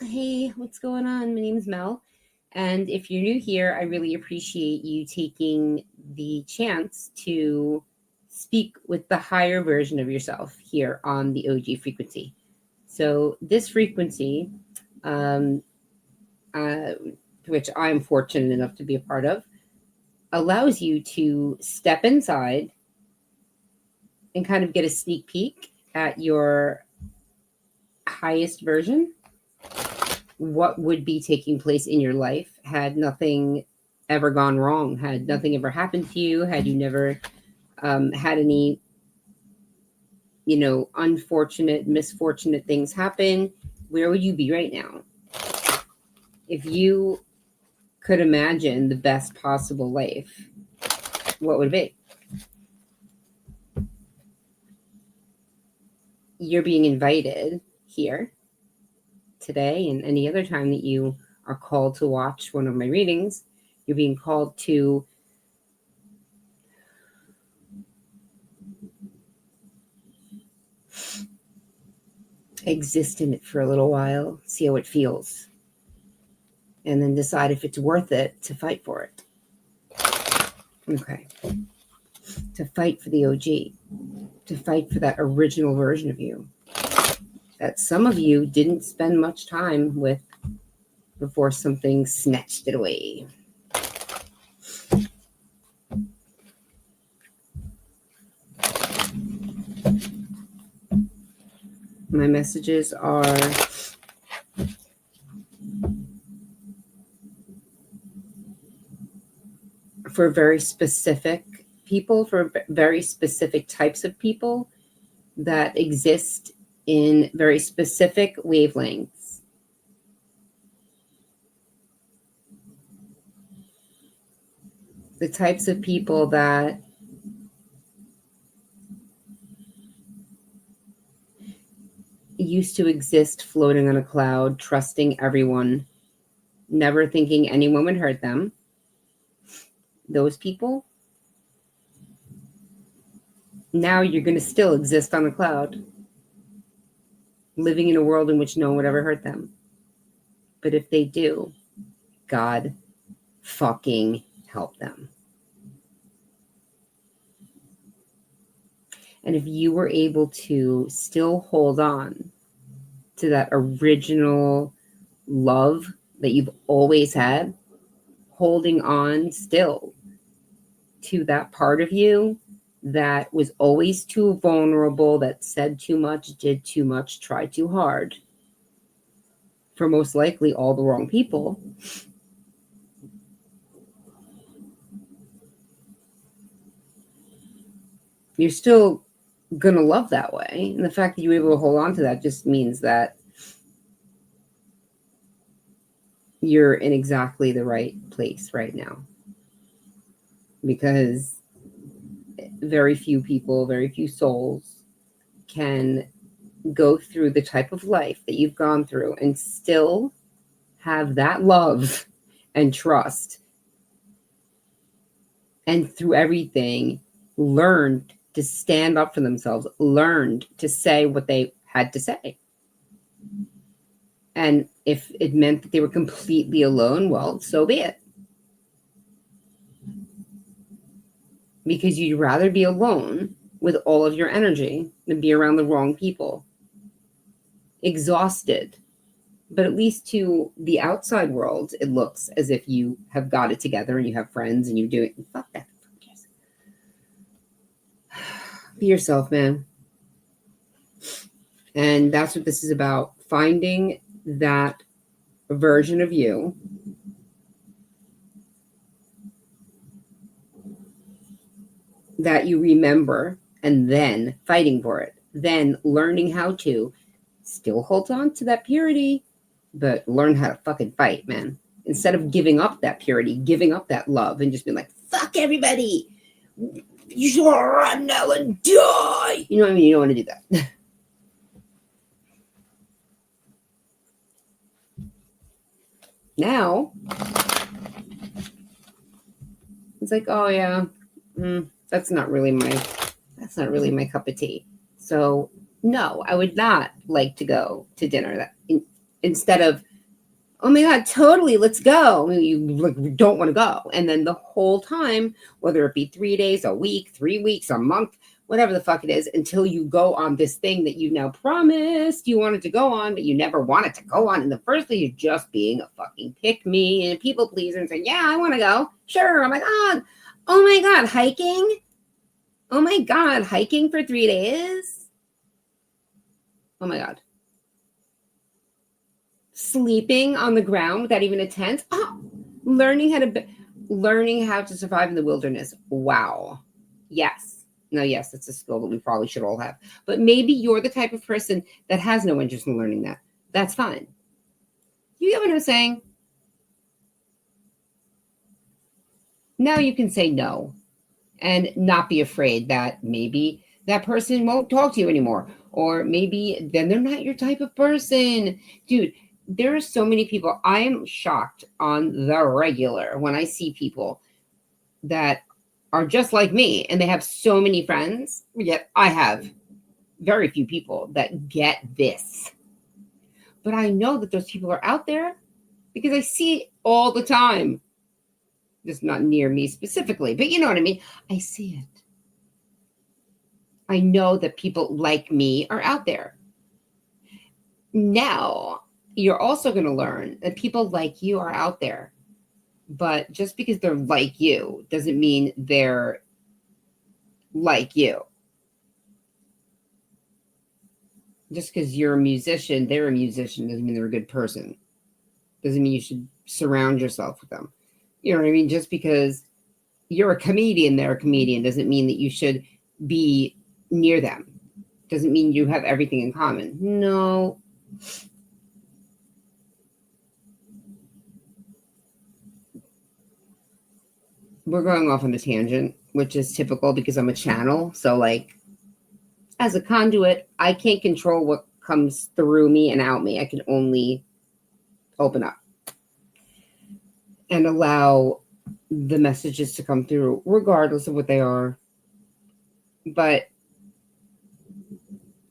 Hey, what's going on? My name is Mel. And if you're new here, I really appreciate you taking the chance to speak with the higher version of yourself here on the OG frequency. So, this frequency, um, uh, which I'm fortunate enough to be a part of, allows you to step inside and kind of get a sneak peek at your highest version, what would be taking place in your life had nothing ever gone wrong, had nothing ever happened to you, had you never had any, unfortunate, misfortunate things happen. Where would you be right now? If you could imagine the best possible life, what would it be? You're being invited here today and any other time that you are called to watch one of my readings. You're being called to exist in it for a little while, see how it feels, and then decide if it's worth it to fight for it. Okay. To fight for the OG, to fight for that original version of you that some of you didn't spend much time with before something snatched it away. My messages are for very specific people, for very specific types of people that exist in very specific wavelengths. The types of people that used to exist floating on a cloud, trusting everyone, never thinking anyone would hurt them. Those people, now you're going to still exist on a cloud, living in a world in which no one would ever hurt them. But if they do, God fucking help them. And if you were able to still hold on to that original love that you've always had, holding on still to that part of you that was always too vulnerable, that said too much, did too much, tried too hard for most likely all the wrong people, you're still gonna love that way. And the fact that you were able to hold on to that just means that you're in exactly the right place right now. Because very few people, very few souls can go through the type of life that you've gone through and still have that love and trust, and through everything learned to stand up for themselves, learned to say what they had to say. And if it meant that they were completely alone, well, so be it. Because you'd rather be alone with all of your energy than be around the wrong people. Exhausted. But at least to the outside world, it looks as if you have got it together and you have friends and you're doing, fuck that. Be yourself, man. And that's what this is about. Finding that version of you that you remember, and then fighting for it, then learning how to still hold on to that purity, but learn how to fucking fight, man. Instead of giving up that purity, giving up that love, and just being like, fuck everybody. You should run now and die. You know what I mean? You don't want to do that. Now, it's like, oh yeah, that's not really my cup of tea. So no, I would not like to go to dinner. That instead of oh my God, totally, let's go. You like, don't want to go. And then the whole time, whether it be 3 days, a week, 3 weeks, a month, whatever the fuck it is, until you go on this thing that you now promised you wanted to go on, but you never wanted to go on in the first place. You're just being a fucking pick me and a people pleaser and saying, yeah, I want to go. Sure. Oh my God. Oh my God. Hiking. Oh my God. Hiking for 3 days. Oh my God. Sleeping on the ground without even a tent. Oh, learning how to survive in the wilderness. Wow. Yes. No, yes, it's a skill that we probably should all have. But maybe you're the type of person that has no interest in learning that. That's fine. You get what I'm saying? Now you can say no and not be afraid that maybe that person won't talk to you anymore. Or maybe then they're not your type of person. Dude, there are so many people. I am shocked on the regular when I see people that are just like me and they have so many friends, yet I have very few people that get this. But I know that those people are out there because I see it all the time. Just not near me specifically, but you know what I mean? I see it. I know that people like me are out there. Now, you're also going to learn that people like you are out there. But just because they're like you doesn't mean they're like you. Just because you're a musician, they're a musician, doesn't mean they're a good person. Doesn't mean you should surround yourself with them. You know what I mean? Just because you're a comedian, they're a comedian, doesn't mean that you should be near them. Doesn't mean you have everything in common. No. We're going off on a tangent, which is typical because I'm a channel. So, like, as a conduit, I can't control what comes through me and out me. I can only open up and allow the messages to come through, regardless of what they are. But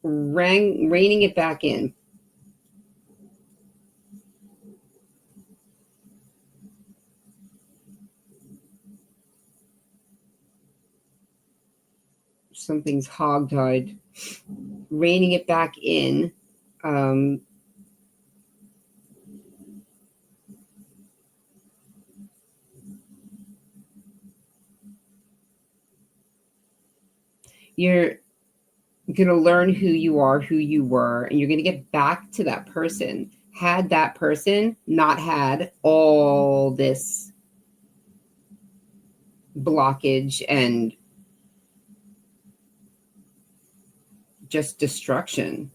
reining it back in. Something's hogtied. Reining it back in. You're going to learn who you are, who you were, and you're going to get back to that person. Had that person not had all this blockage and just destruction.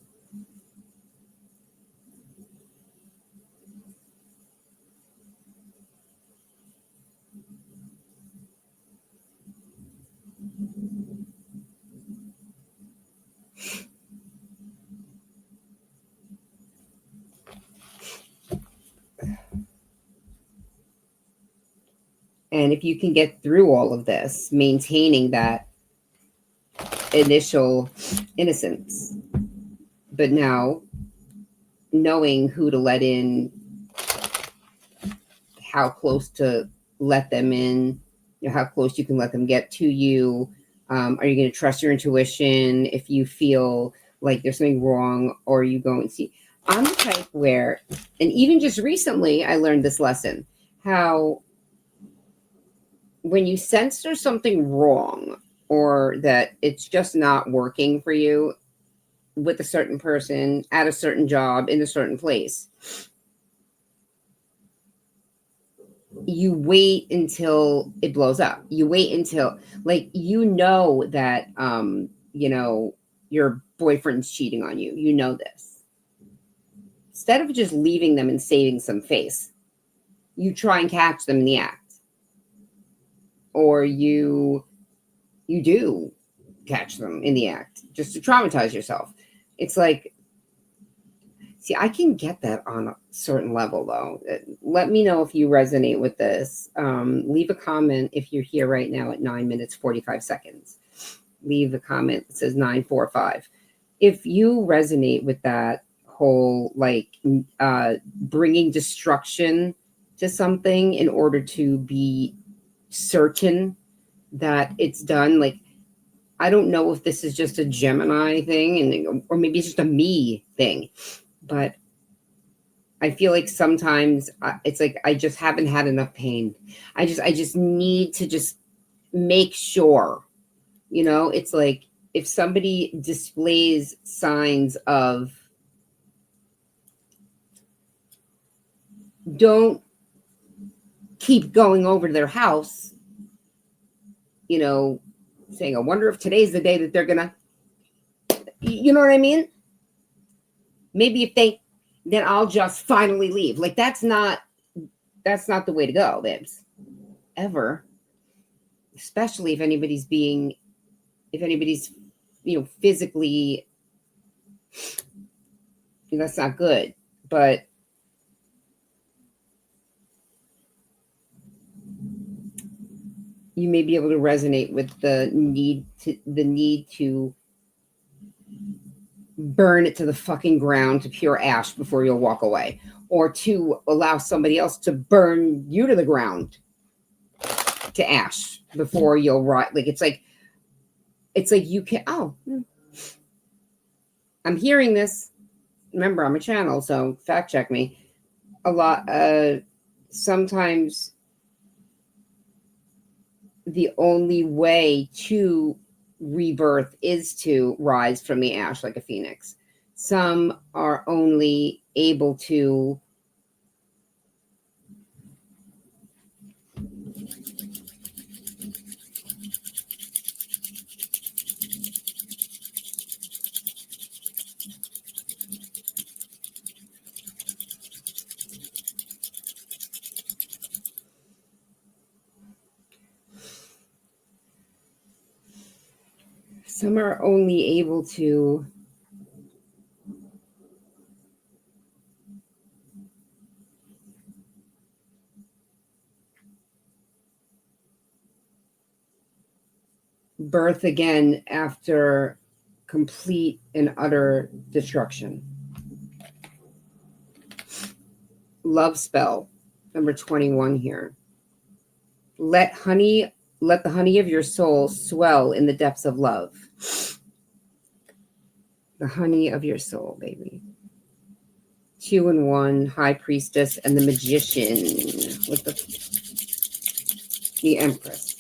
And if you can get through all of this, maintaining that initial innocence, but now knowing who to let in, how close to let them in, how close you can let them get to you. Are you going to trust your intuition if you feel like there's something wrong, or are you going to see? I'm the type where, and even just recently, I learned this lesson, how when you sense there's something wrong or that it's just not working for you with a certain person at a certain job in a certain place, you wait until it blows up. You wait until, like, that, your boyfriend's cheating on you. You know this. Instead of just leaving them and saving some face, you try and catch them in the act. Or you do catch them in the act just to traumatize yourself. It's like, see, I can get that on a certain level, though. Let me know if you resonate with this. Leave a comment if you're here right now at 9 minutes, 45 seconds. Leave a comment that says 945. If you resonate with that whole like bringing destruction to something in order to be certain that it's done. Like, I don't know if this is just a Gemini thing, or maybe it's just a me thing, but I feel like sometimes it's like I just haven't had enough pain. I just need to just make sure, it's like if somebody displays signs of don't keep going over to their house, saying, I wonder if today's the day that they're gonna, you know what I mean? Maybe if they, then I'll just finally leave. Like that's not the way to go, babes. Ever. Especially if anybody's physically, that's not good. But you may be able to resonate with the need to burn it to the fucking ground to pure ash before you'll walk away, or to allow somebody else to burn you to the ground to ash before you'll rot. Like it's like you can. I'm hearing this. Remember, I'm a channel, so fact check me. A lot. Sometimes the only way to rebirth is to rise from the ash like a phoenix. Some are only able to birth again after complete and utter destruction. Love spell, number 21 here. Let the honey of your soul swell in the depths of love. The honey of your soul, baby. 2 and 1, High Priestess and the Magician with the Empress.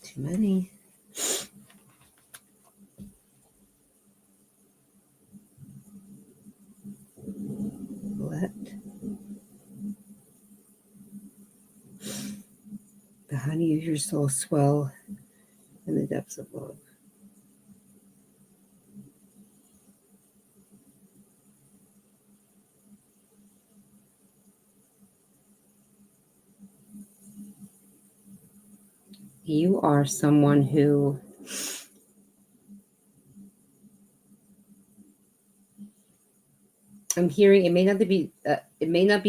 Too many. Let honey of your soul swell in the depths of love. You are someone who I'm hearing it may not be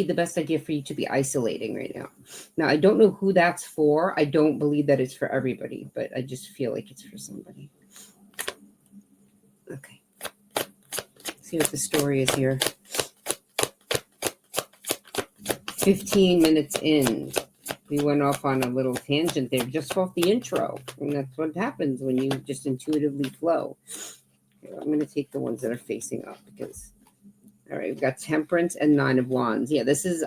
the best idea for you to be isolating right now. Now, I don't know who that's for. I don't believe that it's for everybody, but I just feel like it's for somebody. Okay. See what the story is here. 15 minutes in, we went off on a little tangent there, just off the intro. And that's what happens when you just intuitively flow. Okay, I'm going to take the ones that are facing up because, all right, we've got Temperance and Nine of Wands. Yeah, this is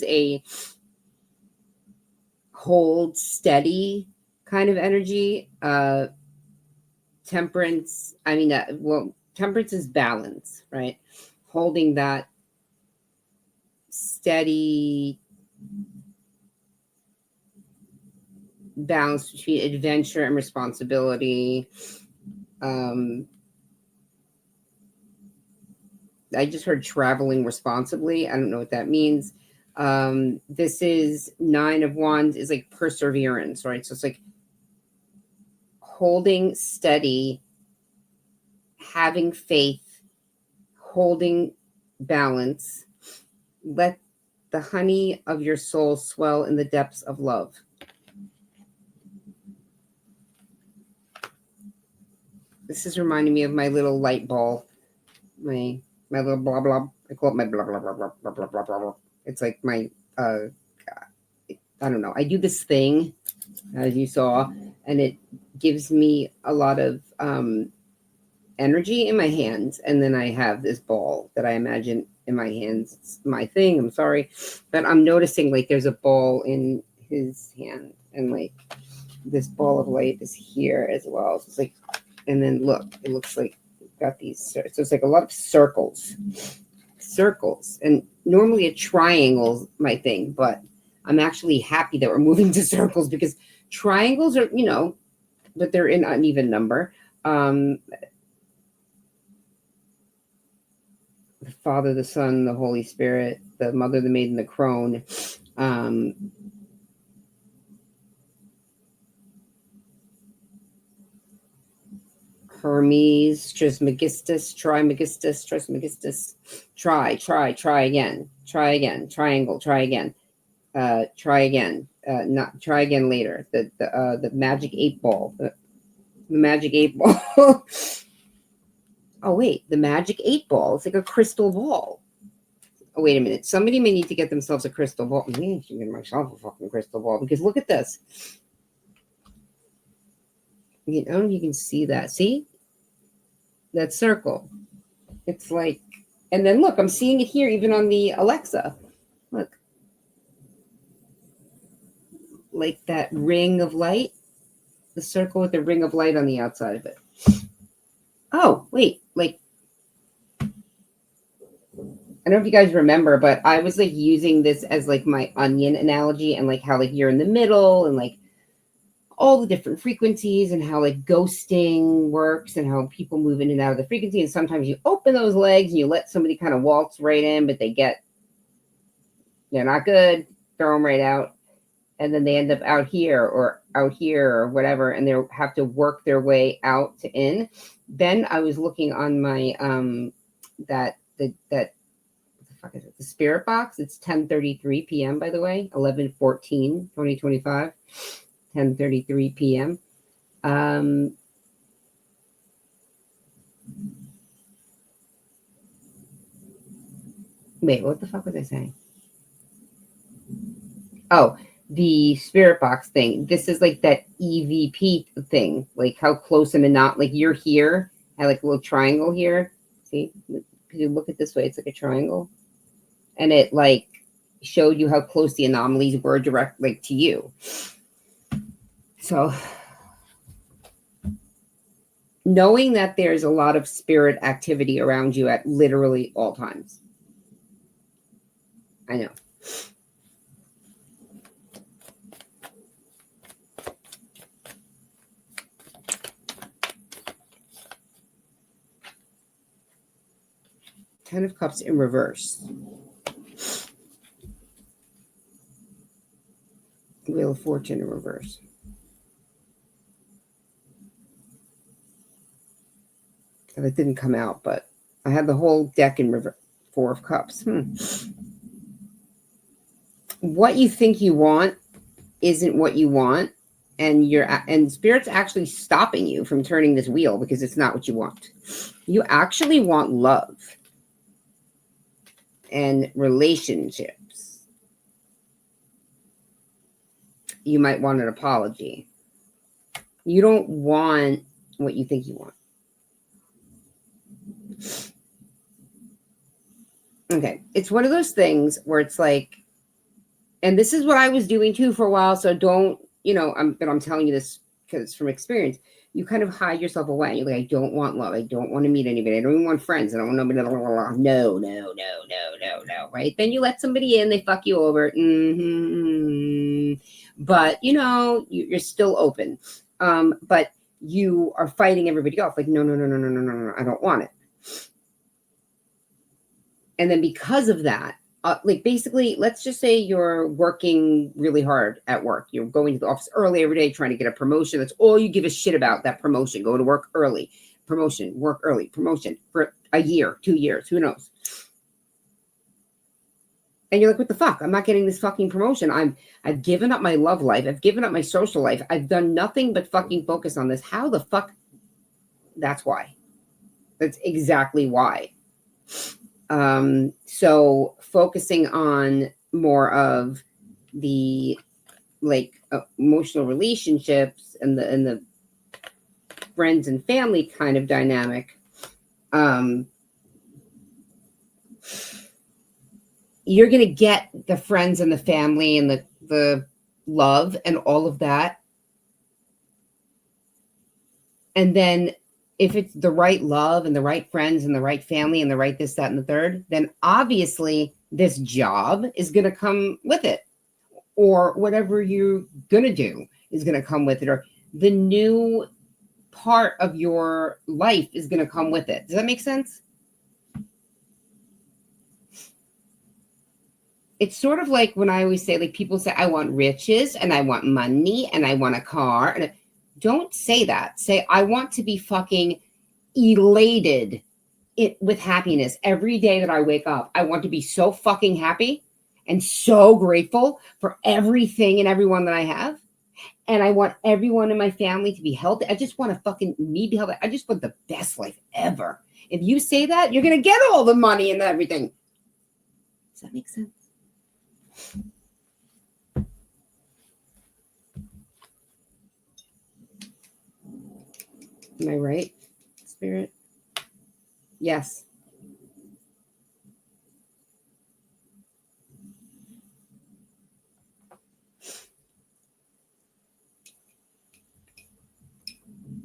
a hold steady kind of energy. Temperance, temperance is balance, right? Holding that steady balance between adventure and responsibility. I just heard traveling responsibly. I don't know what that means. This is Nine of Wands is like perseverance, right? So it's like holding steady, having faith, holding balance. Let the honey of your soul swell in the depths of love. This is reminding me of my little light ball, my little blah blah. I call it my blah blah blah blah blah blah blah blah. It's like my I don't know. I do this thing, as you saw, and it gives me a lot of energy in my hands, and then I have this ball that I imagine in my hands. It's my thing. I'm sorry, but I'm noticing like there's a ball in his hand, and like this ball of light is here as well. So it's like. And then look, it looks like we've got these. So it's like a lot of circles. And normally a triangle is my thing, but I'm actually happy that we're moving to circles because triangles are, but they're in uneven number. The Father, the Son, the Holy Spirit, the Mother, the Maiden, the Crone. Hermes, Trismegistus, Trismegistus, Trismegistus, try again, triangle, try again, not try again later. The magic 8 ball, the magic 8 ball. Oh wait, the magic 8 ball. It's like a crystal ball. Oh wait a minute, somebody may need to get themselves a crystal ball. I should get myself a fucking crystal ball because look at this. You can see that. See? That circle. It's like, and then look, I'm seeing it here even on the Alexa. Look. Like that ring of light. The circle with the ring of light on the outside of it. Oh, wait. Like, I don't know if you guys remember, but I was like using this as like my onion analogy and like how like you're in the middle and like all the different frequencies and how like ghosting works and how people move in and out of the frequency. And sometimes you open those legs and you let somebody kind of waltz right in, but they're not good, throw them right out. And then they end up out here or whatever. And they have to work their way out to in. Then I was looking on my, what the fuck is it? The Spirit Box. It's 10:33 p.m. by the way, 11/14/2025. 10:33 p.m. Wait, what the fuck was I saying? Oh, the Spirit Box thing. This is like that EVP thing, like how close and not like you're here. I like a little triangle here. See, if you look at this way, it's like a triangle, and it like showed you how close the anomalies were direct like to you. So knowing that there's a lot of spirit activity around you at literally all times. I know. of Cups in reverse. Wheel of Fortune in reverse. That didn't come out, but I had the whole deck in reverse. Four of Cups. What you think you want isn't what you want, and Spirit's actually stopping you from turning this wheel because it's not what you want. You actually want love and relationships. You might want an apology. You don't want what you think you want. Okay, it's one of those things where it's like, and this is what I was doing too for a while, so don't, but I'm telling you this because it's from experience. You kind of hide yourself away. You're like, I don't want love. I don't want to meet anybody. I don't even want friends. I don't want nobody. No, right? Then you let somebody in. They fuck you over. But, you're still open. But you are fighting everybody off. Like, no, I don't want it. And then because of that, basically, let's just say you're working really hard at work. You're going to the office early every day, trying to get a promotion. That's all you give a shit about, that promotion. Go to work early, promotion, work early, promotion for a year, 2 years, who knows? And you're like, what the fuck? I'm not getting this fucking promotion. I've given up my love life. I've given up my social life. I've done nothing but fucking focus on this. How the fuck? That's why. That's exactly why. So focusing on more of the emotional relationships and the friends and family kind of dynamic, you're going to get the friends and the family and the love and all of that. And then if it's the right love and the right friends and the right family and the right this, that, and the third, then obviously this job is going to come with it, or whatever you're going to do is going to come with it, or the new part of your life is going to come with it. Does that make sense? It's sort of like when I always say, people say, I want riches and I want money and I want a car. And don't say that. Say, I want to be fucking elated with happiness every day that I wake up. I want to be so fucking happy and so grateful for everything and everyone that I have. And I want everyone in my family to be healthy. I just want to fucking me be healthy. I just want the best life ever. If you say that, you're going to get all the money and everything. Does that make sense? Am I right, Spirit? Yes.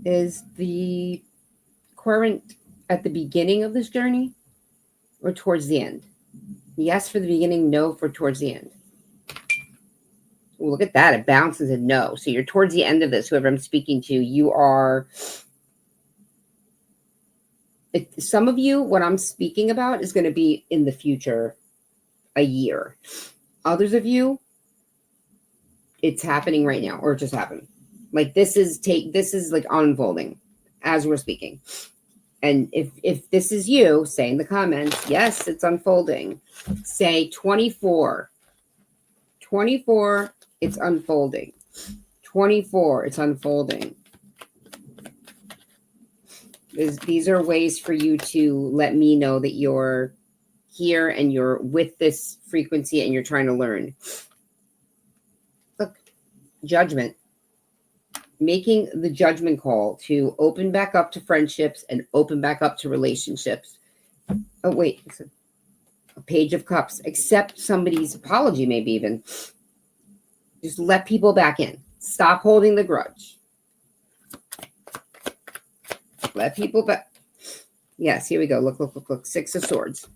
Is the current at the beginning of this journey or towards the end? Yes for the beginning, no for towards the end. Ooh, look at that. It bounces and no. So you're towards the end of this, whoever I'm speaking to, you are... Some of you, what I'm speaking about is going to be in the future, a year. Others of you, it's happening right now, or it just happened. This is unfolding as we're speaking. And if this is you, say in the comments, yes, it's unfolding. Say 24. 24, it's unfolding. 24, it's unfolding. These are ways for you to let me know that you're here and you're with this frequency and you're trying to learn. Look, judgment. Making the judgment call to open back up to friendships and open back up to relationships. Oh, wait. It's a Page of Cups. Accept somebody's apology, maybe even. Just let people back in. Stop holding the grudge. Let people back. Yes, here we go. Look. 6 of Swords.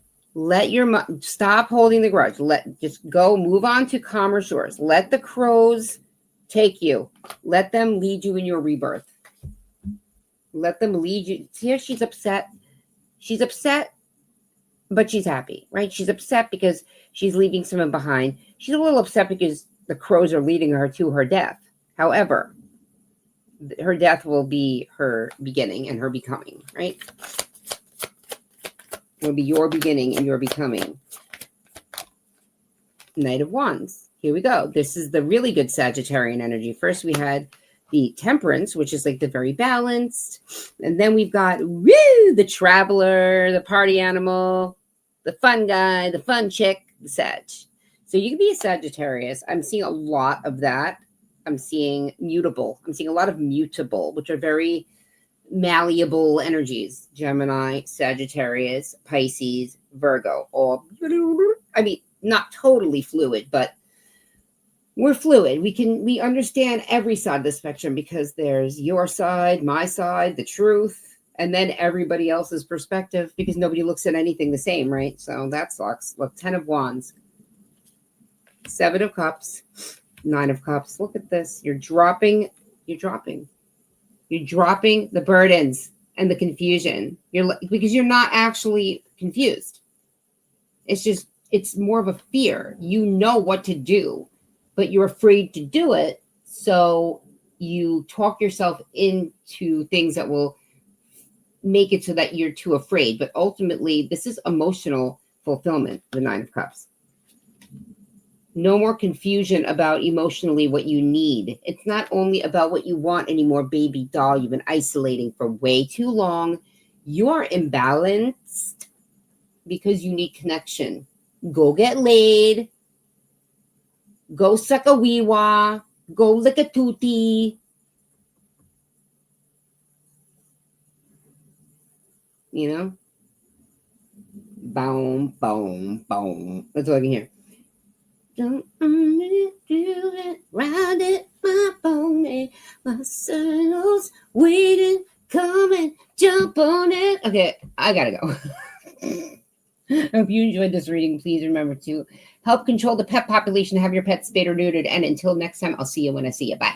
Stop holding the grudge. Just go, move on to calmer shores. Let the crows take you. Let them lead you in your rebirth. Let them lead you. Here she's upset. She's upset but she's happy, right? She's upset because she's leaving someone behind. She's a little upset because the crows are leading her to her death. However, her death will be her beginning and her becoming, right? It will be your beginning and your becoming. Knight of Wands. Here we go. This is the really good Sagittarian energy. First, we had the Temperance, which is like the very balanced. And then we've got the traveler, the party animal, the fun guy, the fun chick, the Sag. So you can be a Sagittarius. I'm seeing a lot of that. I'm seeing mutable. I'm seeing a lot of mutable, which are very malleable energies. Gemini, Sagittarius, Pisces, Virgo. All, I mean, not totally fluid, but we're fluid. We understand every side of the spectrum because there's your side, my side, the truth, and then everybody else's perspective because nobody looks at anything the same, right? So that sucks. Look, 10 of Wands, 7 of Cups, 9 of Cups. Look at this. You're dropping the burdens and the confusion. Because you're not actually confused. It's more of a fear. You know what to do, but you're afraid to do it. So you talk yourself into things that will make it so that you're too afraid. But ultimately, this is emotional fulfillment, the 9 of Cups. No more confusion about emotionally what you need. It's not only about what you want anymore, baby doll. You've been isolating for way too long. You are imbalanced because you need connection. Go get laid. Go suck a wee-wah. Go lick a tootie. You know? Boom, boom, boom. That's all I can hear. Don't do it, ride it, my pony. My saddle's waiting, coming, jump on it. Okay, I gotta go. I hope you enjoyed this reading. Please remember to help control the pet population, have your pets spayed or neutered. And until next time, I'll see you when I see you. Bye.